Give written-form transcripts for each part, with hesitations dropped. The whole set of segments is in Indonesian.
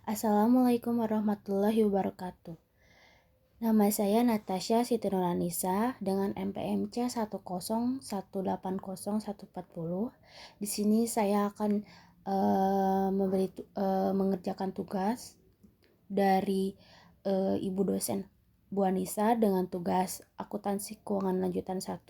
Assalamualaikum warahmatullahi wabarakatuh. Nama saya Natasha Siti Nurhanisa dengan NPM C 10180140140. Di sini saya akan mengerjakan tugas dari Ibu dosen Bu Anissa dengan tugas akuntansi keuangan lanjutan 1.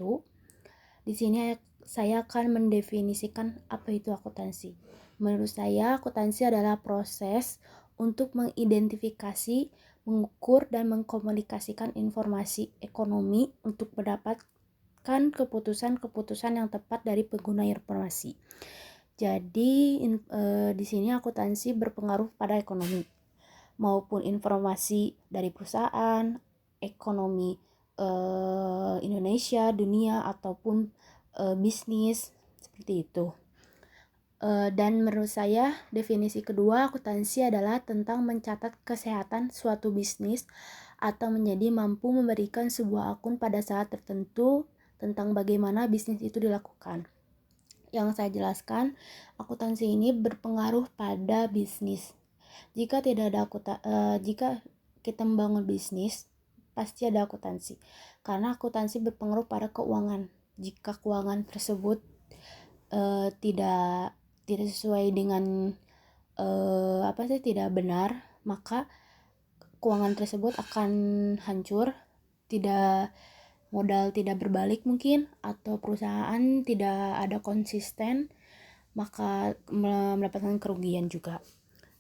Di sini saya akan mendefinisikan apa itu akuntansi. Menurut saya, akuntansi adalah proses untuk mengidentifikasi, mengukur, dan mengkomunikasikan informasi ekonomi untuk mendapatkan keputusan-keputusan yang tepat dari pengguna informasi. Jadi, di sini akuntansi berpengaruh pada ekonomi, maupun informasi dari perusahaan, ekonomi Indonesia, dunia, ataupun bisnis, seperti itu. Dan menurut saya, definisi kedua akuntansi adalah tentang mencatat kesehatan suatu bisnis atau menjadi mampu memberikan sebuah akun pada saat tertentu tentang bagaimana bisnis itu dilakukan. Yang saya jelaskan, akuntansi ini berpengaruh pada bisnis. Jika kita membangun bisnis, pasti ada akuntansi. Karena akuntansi berpengaruh pada keuangan. Jika keuangan tersebut tidak sesuai dengan tidak benar, maka keuangan tersebut akan hancur, modal tidak berbalik mungkin, atau perusahaan tidak ada konsisten, maka mendapatkan kerugian juga.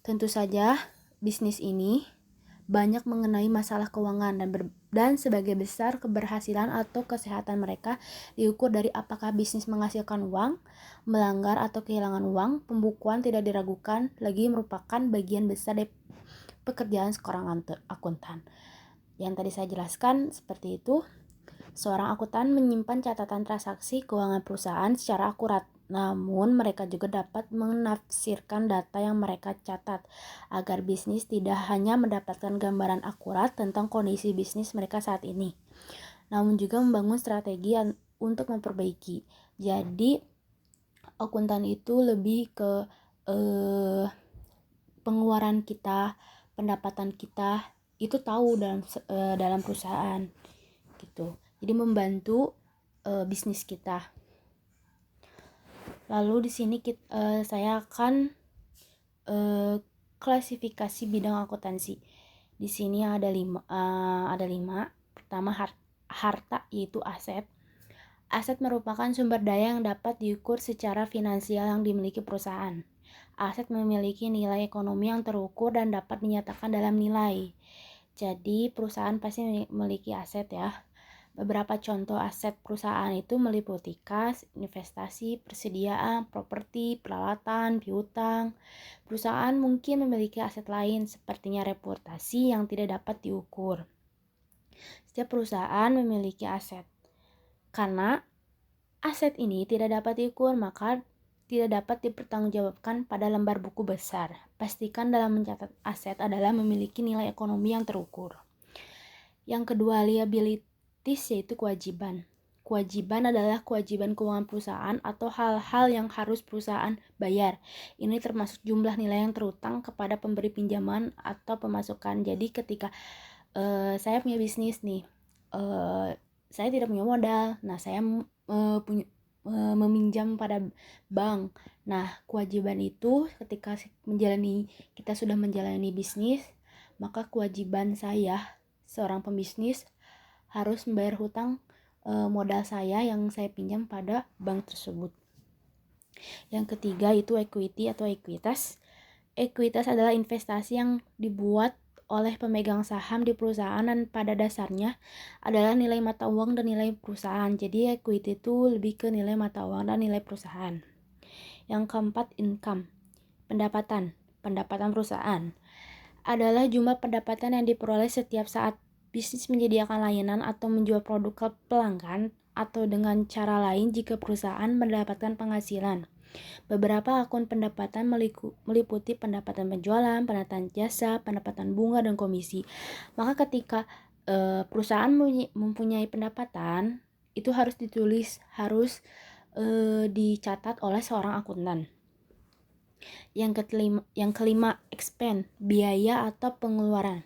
Tentu saja bisnis ini banyak mengenai masalah keuangan dan sebagai besar keberhasilan atau kesehatan mereka diukur dari apakah bisnis menghasilkan uang, melanggar atau kehilangan uang. Pembukuan tidak diragukan lagi merupakan bagian besar dari pekerjaan seorang akuntan. Yang tadi saya jelaskan seperti itu. Seorang akuntan menyimpan catatan transaksi keuangan perusahaan secara akurat. Namun, mereka juga dapat menafsirkan data yang mereka catat agar bisnis tidak hanya mendapatkan gambaran akurat tentang kondisi bisnis mereka saat ini, namun juga membangun strategi untuk memperbaiki. Jadi, akuntan itu lebih ke pengeluaran kita, pendapatan kita itu tahu dalam perusahaan gitu. Jadi membantu bisnis kita. Lalu di sini saya akan klasifikasi bidang akuntansi. Di sini ada lima. Pertama, harta, yaitu aset. Aset merupakan sumber daya yang dapat diukur secara finansial yang dimiliki perusahaan. Aset memiliki nilai ekonomi yang terukur dan dapat dinyatakan dalam nilai. Jadi perusahaan pasti memiliki aset ya. Beberapa contoh aset perusahaan itu meliputi kas, investasi, persediaan, properti, peralatan, piutang. Perusahaan mungkin memiliki aset lain sepertinya reputasi yang tidak dapat diukur. Setiap perusahaan memiliki aset. Karena aset ini tidak dapat diukur, maka tidak dapat dipertanggungjawabkan pada lembar buku besar. Pastikan dalam mencatat aset adalah memiliki nilai ekonomi yang terukur. Yang kedua, liabilities, yaitu kewajiban. Kewajiban adalah kewajiban keuangan perusahaan atau hal-hal yang harus perusahaan bayar. Ini termasuk jumlah nilai yang terutang kepada pemberi pinjaman atau pemasukan. Jadi ketika saya punya bisnis nih, saya tidak punya modal, nah saya meminjam pada bank. Nah, kewajiban itu ketika kita sudah menjalani bisnis, maka kewajiban saya seorang pembisnis harus membayar hutang modal saya yang saya pinjam pada bank tersebut. Yang ketiga itu equity atau ekuitas. Ekuitas adalah investasi yang dibuat oleh pemegang saham di perusahaan dan pada dasarnya adalah nilai mata uang dan nilai perusahaan. Jadi equity itu lebih ke nilai mata uang dan nilai perusahaan. Yang keempat, income, pendapatan perusahaan adalah jumlah pendapatan yang diperoleh setiap saat bisnis menyediakan layanan atau menjual produk ke pelanggan atau dengan cara lain jika perusahaan mendapatkan penghasilan. Beberapa akun pendapatan meliputi pendapatan penjualan, pendapatan jasa, pendapatan bunga, dan komisi. Maka ketika perusahaan mempunyai pendapatan, itu harus ditulis, harus dicatat oleh seorang akuntan. Yang kelima, expend, biaya atau pengeluaran.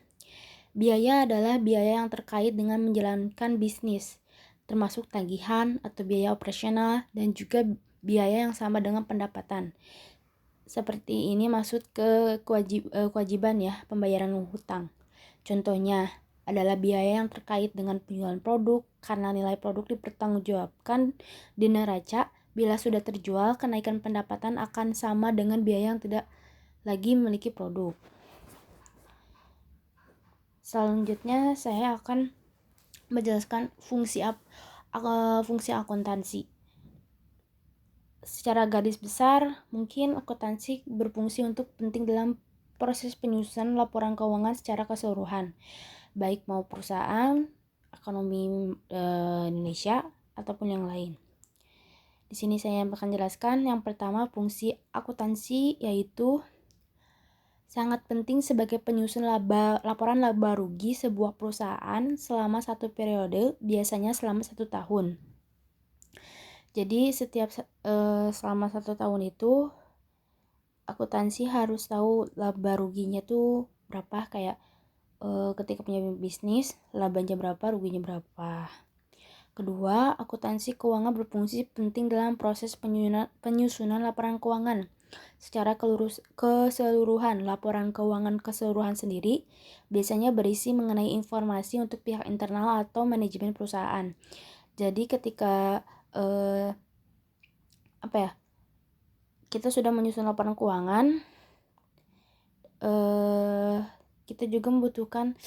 Biaya adalah biaya yang terkait dengan menjalankan bisnis, termasuk tagihan atau biaya operasional dan juga biaya yang sama dengan pendapatan. Seperti ini maksud ke kewajiban ya, pembayaran hutang. Contohnya adalah biaya yang terkait dengan penjualan produk karena nilai produk dipertanggungjawabkan di neraca. Bila sudah terjual, kenaikan pendapatan akan sama dengan biaya yang tidak lagi memiliki produk. Selanjutnya saya akan menjelaskan fungsi akuntansi. Secara garis besar, mungkin akuntansi berfungsi untuk penting dalam proses penyusunan laporan keuangan secara keseluruhan, baik mau perusahaan, ekonomi Indonesia ataupun yang lain. Di sini saya akan jelaskan yang pertama, fungsi akuntansi yaitu sangat penting sebagai penyusun laporan laba rugi sebuah perusahaan selama satu periode, biasanya selama 1 tahun. Jadi selama 1 tahun itu akuntansi harus tahu laba ruginya tuh berapa, kayak ketika punya bisnis labanya berapa, ruginya berapa. Kedua, akuntansi keuangan berfungsi penting dalam proses penyusunan laporan keuangan. Secara keseluruhan, laporan keuangan keseluruhan sendiri biasanya berisi mengenai informasi untuk pihak internal atau manajemen perusahaan. Jadi ketika kita sudah menyusun laporan keuangan, kita juga membutuhkan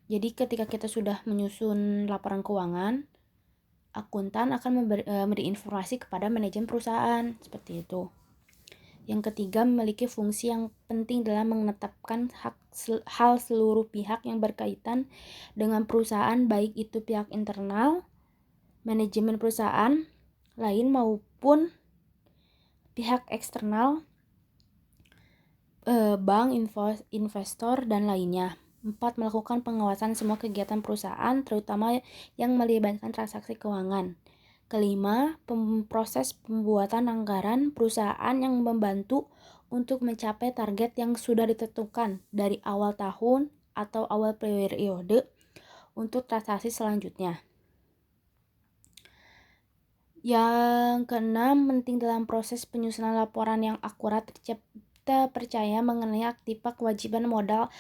jadi ketika kita sudah menyusun laporan keuangan, akuntan akan memberi informasi kepada manajemen perusahaan, seperti itu. Yang ketiga, memiliki fungsi yang penting dalam menetapkan hal seluruh pihak yang berkaitan dengan perusahaan, baik itu pihak internal, manajemen perusahaan lain maupun pihak eksternal, bank, investor, dan lainnya. 4. Melakukan pengawasan semua kegiatan perusahaan, terutama yang melibatkan transaksi keuangan. Kelima, proses pembuatan anggaran perusahaan yang membantu untuk mencapai target yang sudah ditentukan dari awal tahun atau awal periode untuk transaksi selanjutnya. Yang keenam, penting dalam proses penyusunan laporan yang akurat, kita percaya mengenai aktiva, kewajiban modal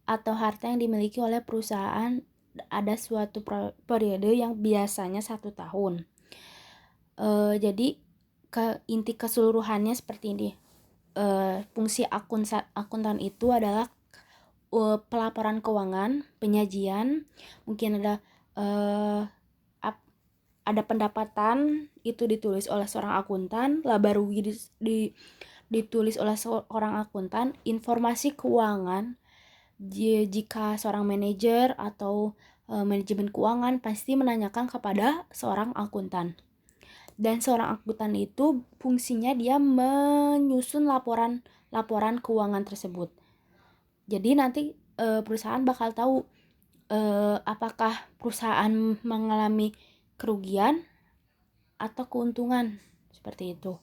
atau harta yang dimiliki oleh perusahaan ada suatu periode yang biasanya 1 tahun. Jadi inti keseluruhannya seperti ini. Fungsi akuntan itu adalah pelaporan keuangan, penyajian, mungkin ada pendapatan itu ditulis oleh seorang akuntan, laba rugi ditulis oleh seorang akuntan, informasi keuangan jika seorang manajer atau manajemen keuangan pasti menanyakan kepada seorang akuntan. Dan seorang akuntan itu fungsinya dia menyusun laporan keuangan tersebut. Jadi nanti perusahaan bakal tahu apakah perusahaan mengalami kerugian atau keuntungan, seperti itu.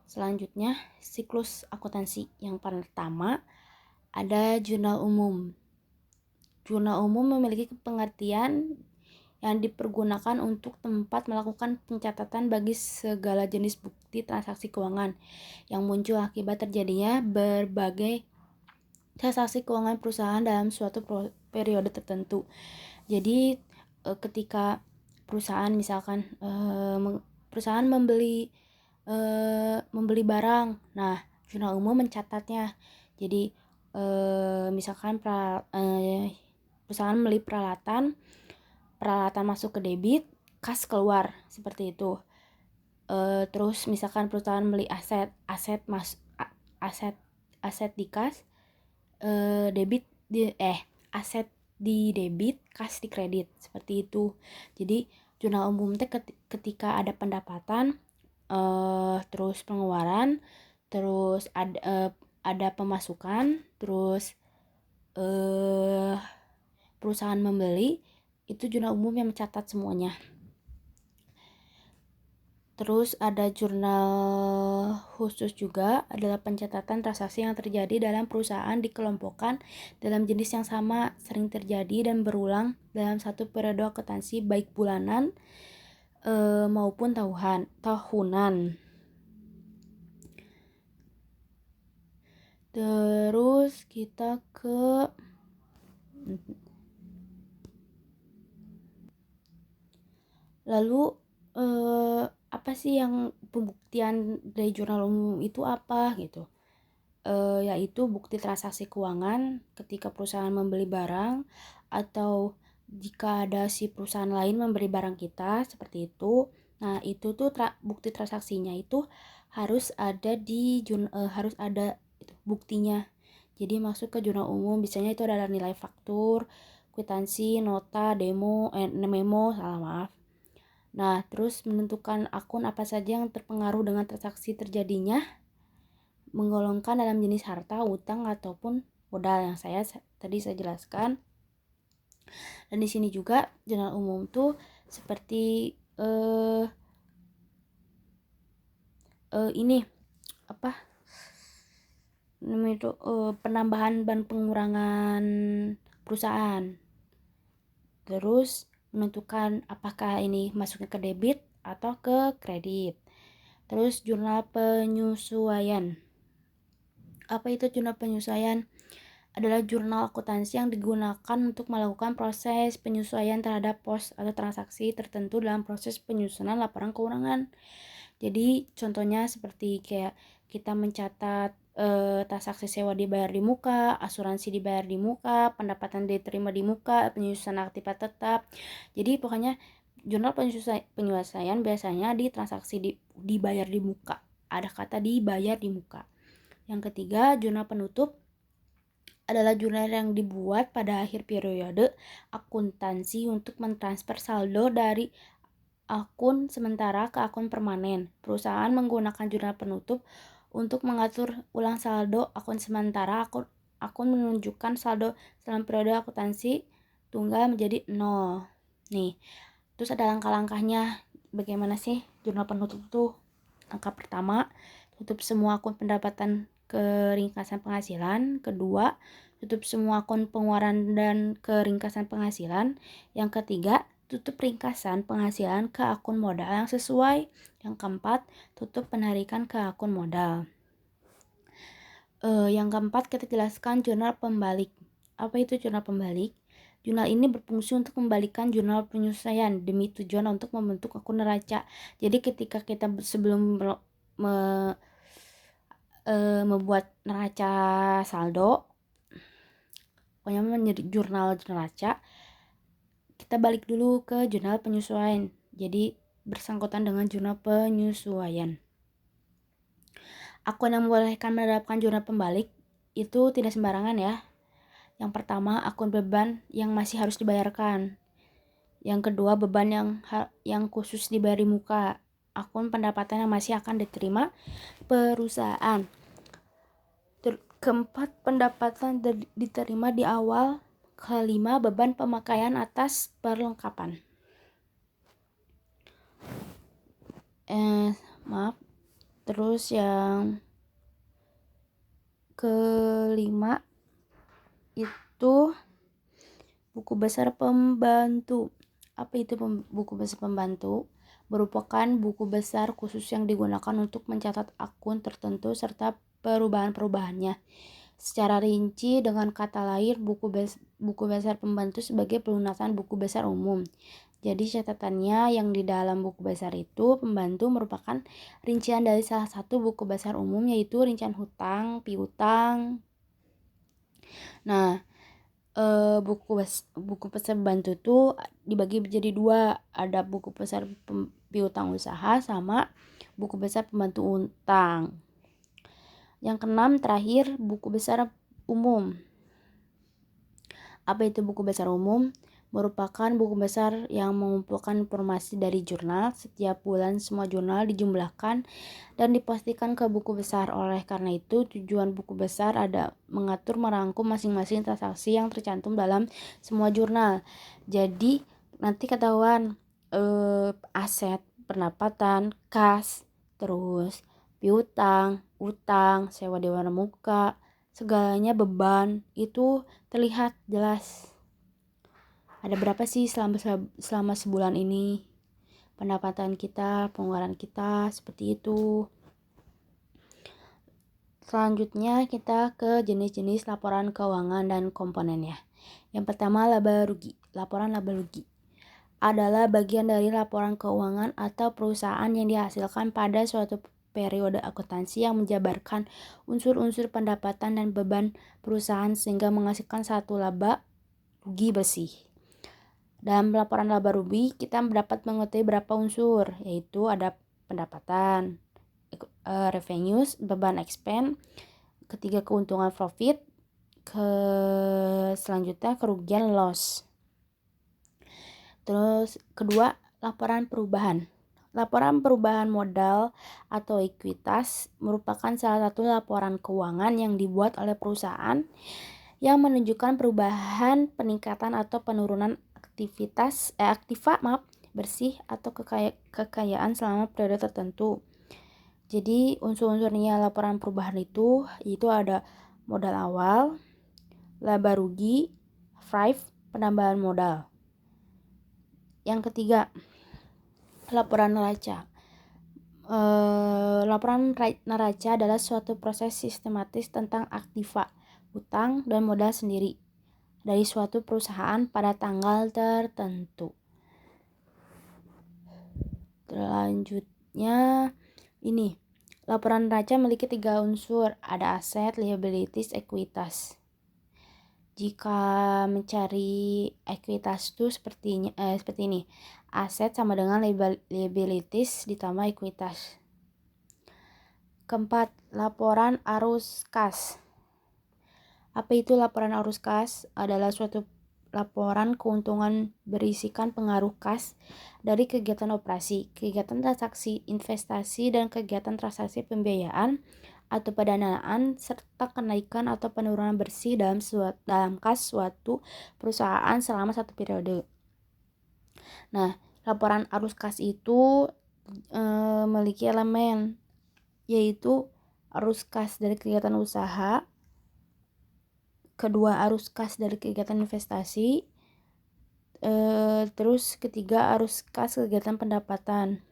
Selanjutnya, siklus akuntansi. Yang pertama, ada jurnal umum. Jurnal umum memiliki pengertian yang dipergunakan untuk tempat melakukan pencatatan bagi segala jenis bukti transaksi keuangan yang muncul akibat terjadinya berbagai transaksi keuangan perusahaan dalam suatu periode tertentu. Jadi ketika perusahaan misalkan perusahaan membeli barang, nah jurnal umum mencatatnya. Jadi misalkan perusahaan membeli peralatan masuk ke debit, kas keluar, seperti itu. Terus misalkan perusahaan beli aset di kas, aset di debit, kas di kredit, seperti itu. Jadi jurnal umum teh ketika ada pendapatan, terus pengeluaran, terus ada pemasukan, terus perusahaan membeli, itu jurnal umum yang mencatat semuanya. Terus ada jurnal khusus juga, adalah pencatatan transaksi yang terjadi dalam perusahaan dikelompokkan dalam jenis yang sama, sering terjadi dan berulang dalam satu periode akuntansi baik bulanan maupun tahunan. Terus kita ke lalu apa sih yang pembuktian dari jurnal umum itu apa gitu? Yaitu bukti transaksi keuangan ketika perusahaan membeli barang atau jika ada si perusahaan lain memberi barang kita seperti itu. Nah, itu tuh bukti transaksinya itu harus ada harus ada itu buktinya. Jadi masuk ke jurnal umum, biasanya itu adalah nilai faktur, kwitansi, nota, memo, salah maaf. Nah, terus menentukan akun apa saja yang terpengaruh dengan transaksi terjadinya, menggolongkan dalam jenis harta, utang ataupun modal yang tadi saya jelaskan. Dan di sini juga jurnal umum tuh seperti ini apa namanya itu penambahan dan pengurangan perusahaan. Terus menentukan apakah ini masuknya ke debit atau ke kredit. Terus jurnal penyesuaian. Apa itu jurnal penyesuaian? Adalah jurnal akuntansi yang digunakan untuk melakukan proses penyesuaian terhadap pos atau transaksi tertentu dalam proses penyusunan laporan keuangan. Jadi contohnya seperti kayak kita mencatat transaksi sewa dibayar di muka, asuransi dibayar di muka, pendapatan diterima di muka, penyusunan aktivitas tetap. Jadi pokoknya jurnal penyesuaian biasanya di transaksi dibayar di muka. Ada kata dibayar di muka. Yang ketiga, jurnal penutup adalah jurnal yang dibuat pada akhir periode akuntansi untuk mentransfer saldo dari akun sementara ke akun permanen. Perusahaan menggunakan jurnal penutup untuk mengatur ulang saldo akun sementara. Akun menunjukkan saldo dalam periode akuntansi tunggal menjadi 0. Nih, terus ada langkah-langkahnya. Bagaimana sih jurnal penutup tuh? Langkah pertama, tutup semua akun pendapatan ke ringkasan penghasilan. Kedua, tutup semua akun pengeluaran dan ke ringkasan penghasilan. Yang ketiga, tutup ringkasan penghasilan ke akun modal yang sesuai. Yang keempat, tutup penarikan ke akun modal. Yang keempat, kita jelaskan jurnal pembalik. Apa itu jurnal pembalik? Jurnal ini berfungsi untuk membalikan jurnal penyesuaian demi tujuan untuk membentuk akun neraca. Jadi ketika kita sebelum membuat neraca saldo, pokoknya menjadi jurnal neraca, kita balik dulu ke jurnal penyesuaian. Jadi bersangkutan dengan jurnal penyesuaian. Akun yang membolehkan menerapkan jurnal pembalik itu tidak sembarangan ya. Yang pertama, akun beban yang masih harus dibayarkan. Yang kedua, beban yang khusus dibayar di muka. Akun pendapatan yang masih akan diterima perusahaan. Keempat, pendapatan diterima di awal. Kelima, beban pemakaian atas perlengkapan. Terus yang kelima itu buku besar pembantu. Apa itu buku besar pembantu? Merupakan buku besar khusus yang digunakan untuk mencatat akun tertentu serta perubahan-perubahannya secara rinci. Dengan kata lain, buku besar pembantu sebagai pelunasan buku besar umum. Jadi catatannya yang di dalam buku besar itu pembantu merupakan rincian dari salah satu buku besar umum, yaitu rincian hutang, piutang. Nah, buku besar pembantu itu dibagi menjadi dua. Ada buku besar piutang usaha sama buku besar pembantu utang. Yang keenam terakhir, buku besar umum. Apa itu buku besar umum? Merupakan buku besar yang mengumpulkan informasi dari jurnal. Setiap bulan semua jurnal dijumlahkan dan dipastikan ke buku besar. Oleh karena itu, tujuan buku besar ada mengatur merangkum masing-masing transaksi yang tercantum dalam semua jurnal. Jadi nanti ketahuan aset pendapatan, kas, terus piutang, utang, sewa dewan muka, segalanya beban itu terlihat jelas. Ada berapa sih selama sebulan ini pendapatan kita, pengeluaran kita, seperti itu. Selanjutnya kita ke jenis-jenis laporan keuangan dan komponennya. Yang pertama, laba rugi. Laporan laba rugi adalah bagian dari laporan keuangan atau perusahaan yang dihasilkan pada suatu periode akuntansi yang menjabarkan unsur-unsur pendapatan dan beban perusahaan sehingga menghasilkan satu laba rugi bersih. Dalam laporan laba rugi, kita dapat mengetahui beberapa unsur, yaitu ada pendapatan, revenues, beban expense, ketiga keuntungan profit, selanjutnya kerugian loss. Terus kedua, laporan perubahan. Laporan perubahan modal atau ekuitas merupakan salah satu laporan keuangan yang dibuat oleh perusahaan yang menunjukkan perubahan, peningkatan atau penurunan aktiva bersih atau kekayaan selama periode tertentu. Jadi unsur-unsurnya laporan perubahan itu ada modal awal, laba rugi, penambahan modal. Yang ketiga, laporan neraca. Laporan neraca adalah suatu proses sistematis tentang aktiva, utang, dan modal sendiri dari suatu perusahaan pada tanggal tertentu. Selanjutnya, ini laporan neraca memiliki 3 unsur, ada aset, liabilities, ekuitas. Jika mencari ekuitas itu seperti ini. Aset sama dengan liabilities ditambah ekuitas. Keempat, laporan arus kas. Apa itu laporan arus kas? Adalah suatu laporan keuntungan berisikan pengaruh kas dari kegiatan operasi, kegiatan transaksi investasi, dan kegiatan transaksi pembiayaan atau pendanaan serta kenaikan atau penurunan bersih dalam kas suatu perusahaan selama satu periode. Nah, laporan arus kas itu memiliki elemen, yaitu arus kas dari kegiatan usaha, kedua arus kas dari kegiatan investasi, terus ketiga arus kas kegiatan pendapatan.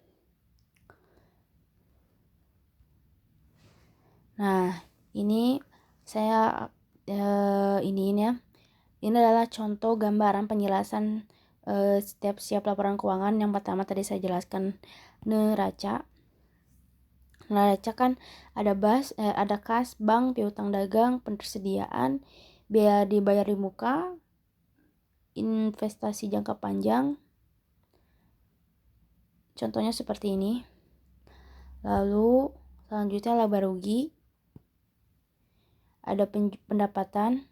Nah, ini saya ini adalah contoh gambaran penjelasan setiap laporan keuangan. Yang pertama tadi saya jelaskan neraca. Neraca kan ada kas, bank, piutang dagang, pentersediaan, biaya dibayar di muka, investasi jangka panjang. Contohnya seperti ini. Lalu selanjutnya laba rugi. Ada pendapatan,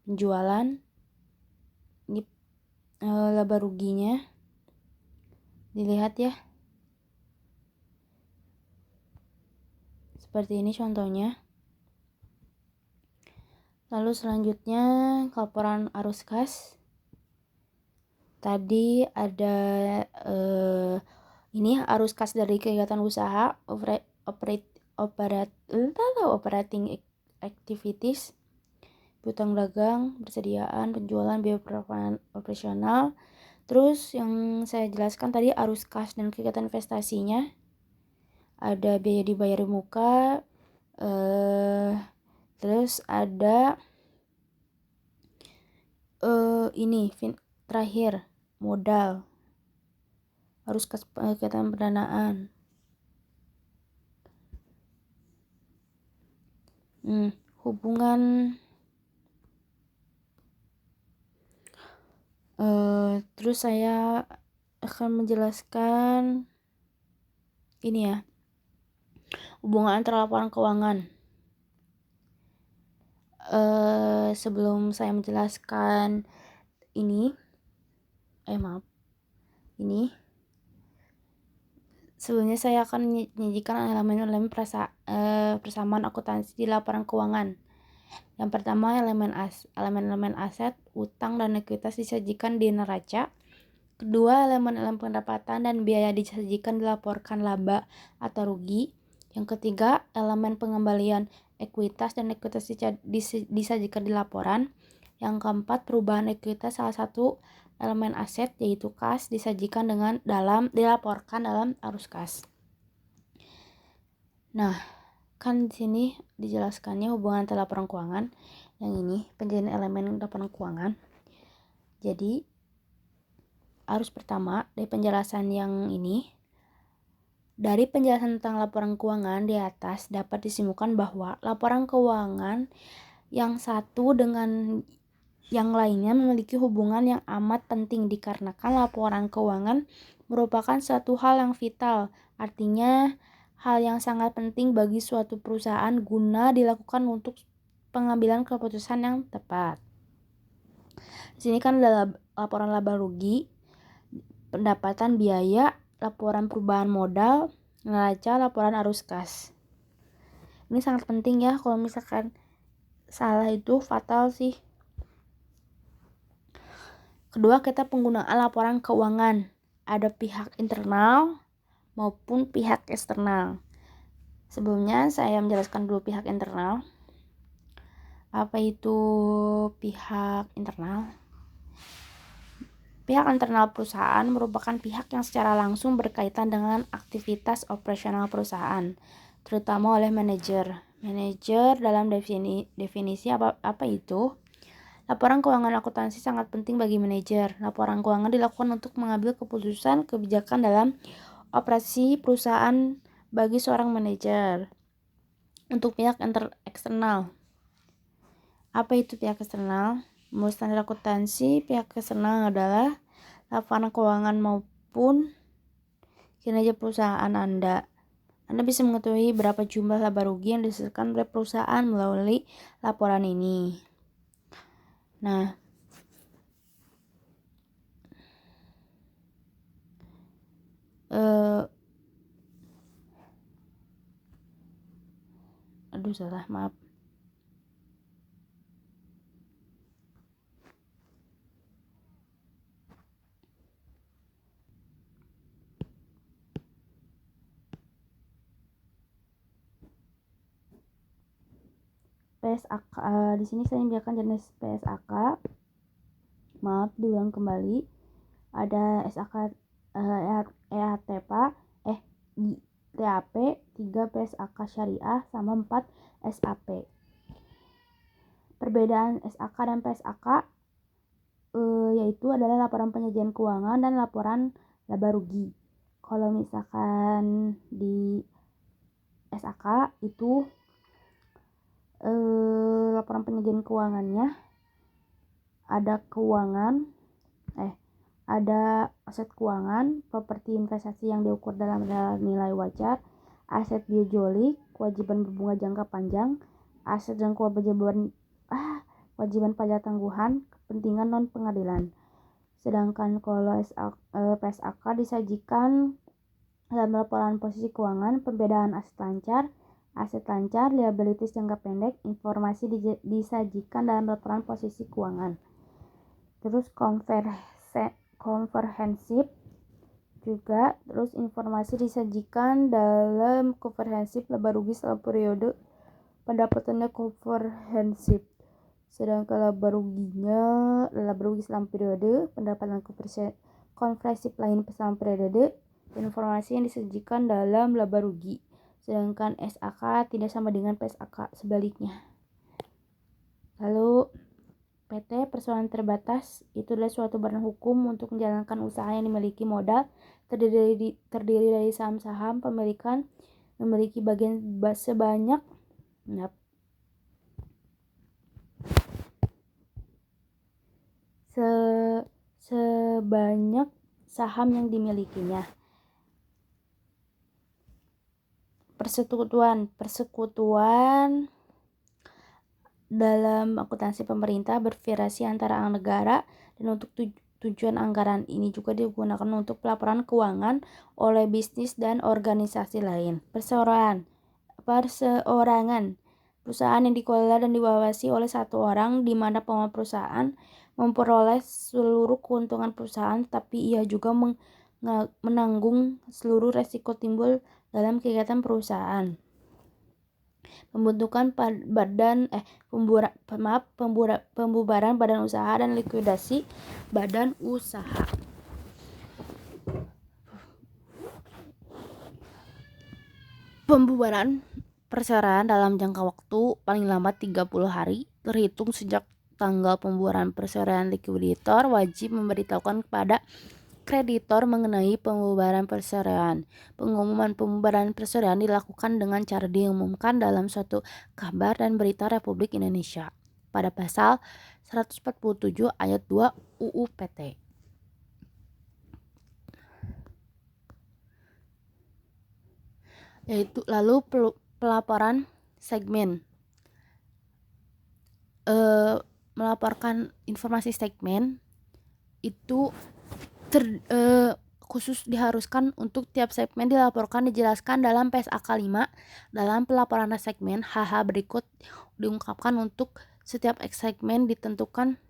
penjualan. Ini laba ruginya. Dilihat ya. Seperti ini contohnya. Lalu selanjutnya laporan arus kas. Tadi ada ini arus kas dari kegiatan usaha, operating activities, piutang dagang, persediaan, penjualan, biaya operasional. Terus yang saya jelaskan tadi arus kas dan kegiatan investasinya, ada biaya dibayar di muka, terus ada ini terakhir modal, arus kas kegiatan pendanaan. Hubungan terus saya akan menjelaskan ini ya, hubungan antara laporan keuangan. Sebelum saya menjelaskan ini, sebelumnya saya akan menyajikan elemen-elemen persamaan akuntansi di laporan keuangan. Yang pertama, elemen aset, utang, dan ekuitas disajikan di neraca. Kedua, elemen-elemen pendapatan dan biaya disajikan dilaporkan laba atau rugi. Yang ketiga, elemen pengembalian ekuitas dan ekuitas disajikan di laporan. Yang keempat, perubahan ekuitas salah satu elemen aset yaitu kas disajikan dilaporkan dalam arus kas. Nah, kan di sini dijelaskannya hubungan antara laporan keuangan. Yang ini penjelasan elemen laporan keuangan. Jadi arus pertama dari penjelasan yang ini, dari penjelasan tentang laporan keuangan di atas dapat disimpulkan bahwa laporan keuangan yang satu dengan yang lainnya memiliki hubungan yang amat penting dikarenakan laporan keuangan merupakan suatu hal yang vital, artinya hal yang sangat penting bagi suatu perusahaan guna dilakukan untuk pengambilan keputusan yang tepat. Di sini kan ada laporan laba rugi, pendapatan biaya, laporan perubahan modal, neraca, laporan arus kas. Ini sangat penting ya, kalau misalkan salah itu fatal sih. Kedua, kita penggunaan laporan keuangan. Ada pihak internal maupun pihak eksternal. Sebelumnya saya menjelaskan dulu pihak internal. Apa itu pihak internal? Pihak internal perusahaan merupakan pihak yang secara langsung berkaitan dengan aktivitas operasional perusahaan, terutama oleh manajer. Manajer dalam definisi apa itu? Laporan keuangan akuntansi sangat penting bagi manajer. Laporan keuangan dilakukan untuk mengambil keputusan kebijakan dalam operasi perusahaan bagi seorang manajer. Untuk pihak eksternal. Apa itu pihak eksternal? Menurut standar akuntansi, pihak eksternal adalah laporan keuangan maupun kinerja perusahaan Anda. Anda bisa mengetahui berapa jumlah laba rugi yang dihasilkan oleh perusahaan melalui laporan ini. Nah, maaf. PSAK, di sini saya membiarkan jenis PSAK. Maaf, diulang kembali. Ada SAK, EATP, TAP, 3 PSAK syariah sama 4 SAP. Perbedaan SAK dan PSAK yaitu adalah laporan penyajian keuangan dan laporan laba rugi. Kalau misalkan di SAK itu laporan penyajian keuangannya ada aset keuangan, properti investasi yang diukur dalam nilai wajar, aset biojolik, kewajiban berbunga jangka panjang, aset dan kewajiban pajak tangguhan, kepentingan non pengadilan. Sedangkan kalau PSAK disajikan dalam laporan posisi keuangan, pembedaan aset lancar, liabilities jangka pendek, informasi disajikan dalam laporan posisi keuangan. Terus komprehensif juga, terus informasi disajikan dalam komprehensif laba rugi selama periode pendapatannya komprehensif. Sedangkan laba rugi selama periode pendapatan komprehensif lain selama periode, informasi yang disajikan dalam laba rugi. Sedangkan SAK tidak sama dengan PSAK, sebaliknya. Lalu PT persoalan terbatas itu adalah suatu badan hukum untuk menjalankan usaha yang dimiliki modal terdiri dari saham-saham pemilikan memiliki bagian sebanyak saham yang dimilikinya. Persekutuan dalam akuntansi pemerintah bervariasi antara negara dan untuk tujuan anggaran ini juga digunakan untuk pelaporan keuangan oleh bisnis dan organisasi lain. Perseorangan perusahaan yang dikelola dan diawasi oleh satu orang di mana pengelola perusahaan memperoleh seluruh keuntungan perusahaan, tapi ia juga menanggung seluruh resiko timbul dalam kegiatan perusahaan. Pembentukan pembubaran badan usaha dan likuidasi badan usaha. Pembubaran perceraian dalam jangka waktu paling lambat 30 hari terhitung sejak tanggal pembubaran perceraian. Likuidator wajib memberitahukan kepada kreditor mengenai pembubaran perceraian. Pengumuman pembubaran perceraian dilakukan dengan cara diumumkan dalam suatu kabar dan berita Republik Indonesia pada pasal 147 ayat 2 UU PT. Yaitu lalu pelaporan segmen. Melaporkan informasi segmen itu khusus diharuskan untuk tiap segmen dilaporkan dijelaskan dalam PSAK 5 dalam pelaporan segmen. Hal berikut diungkapkan untuk setiap segmen ditentukan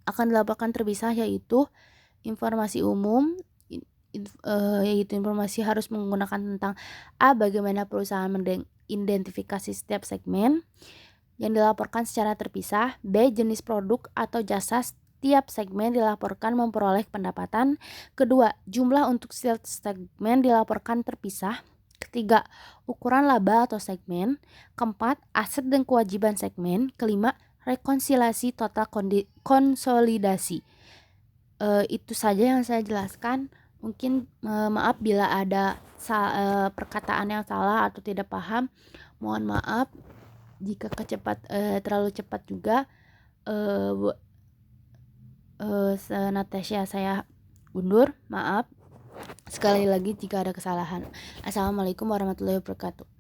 akan dilaporkan terpisah, yaitu informasi umum, yaitu informasi harus menggunakan tentang bagaimana perusahaan mengidentifikasi setiap segmen yang dilaporkan secara terpisah. B. Jenis produk atau jasa setiap segmen dilaporkan memperoleh pendapatan. Kedua, jumlah untuk setiap segmen dilaporkan terpisah. Ketiga, ukuran laba atau segmen. Keempat, aset dan kewajiban segmen. Kelima, rekonsiliasi total konsolidasi. Itu saja yang saya jelaskan. Mungkin maaf bila ada perkataan yang salah atau tidak paham. Mohon maaf jika terlalu cepat juga. Natasha saya undur, maaf sekali lagi jika ada kesalahan. Assalamualaikum warahmatullahi wabarakatuh.